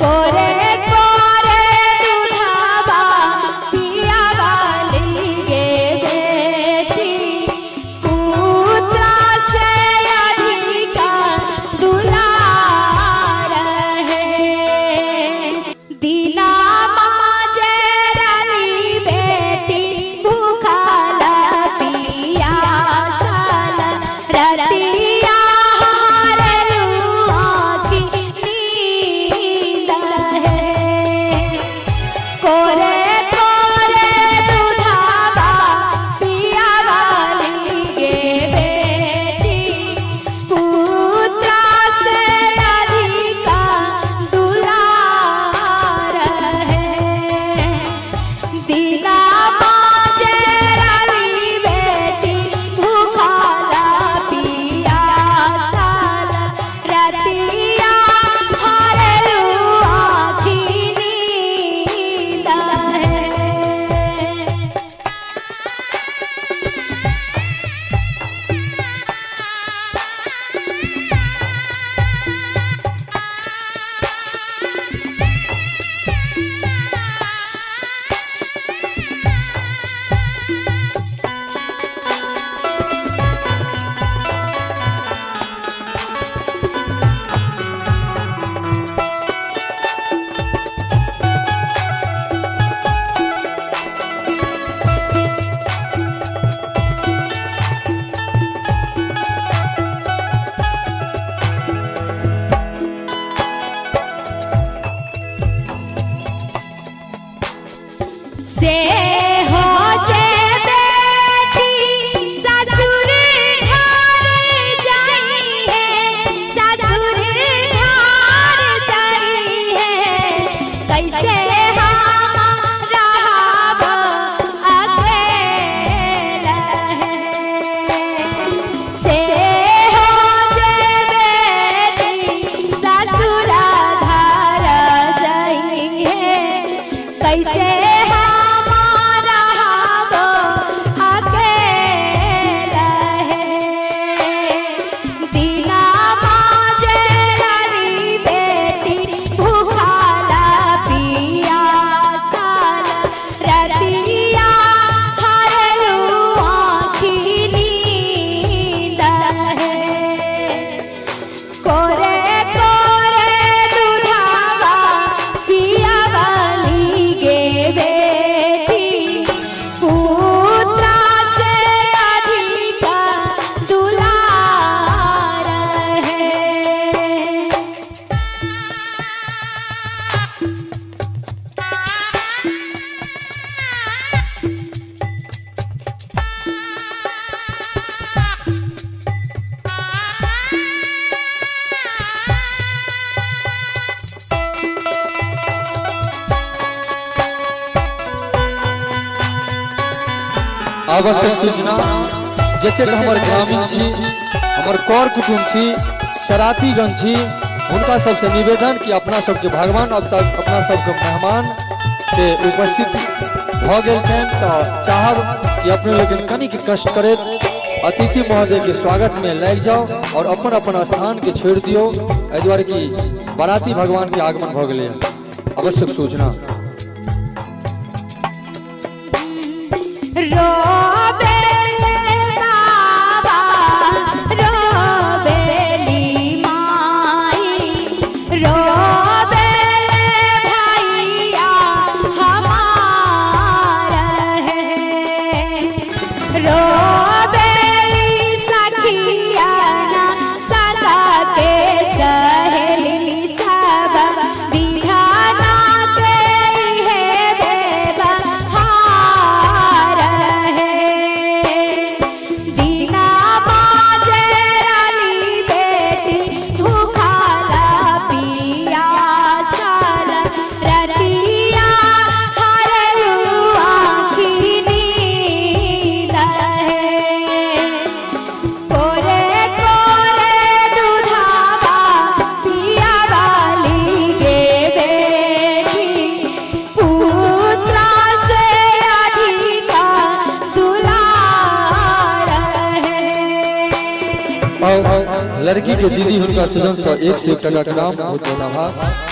कोरे कोरे दुधावा पिया वाली गे बेटी पुत्रा से अधिका दुलार है दीना माजे रानी बेटी भूखल पियासल रतिया से हो जे बेटी ससुर घर जाइए ससुर घर जाइए कैसे हम रहब अकेला है से हो जे बेटी ससुर घर जाइए कैसे आवश्यक सूचना जतेक हमर ग्रामीण छी हमर कर कुटुंब छी सरातीगण छी उनका सबसे निवेदन कि अपना सबके भगवान अपना सबके मेहमान के उपस्थित भ गेल छन तो चाहब कि अपने लोगन कनिक कष्ट करैत अतिथि महोदय के स्वागत में लग जाओ और अपन अपन स्थान के छोड़ दियो एहि दुआरे कि बाराती भगवान के आगमन भ गेलै। आवश्यक सूचना लड़की के दीदी हुनका सजन से 101 टका के नाम बहुत बहुत आभार।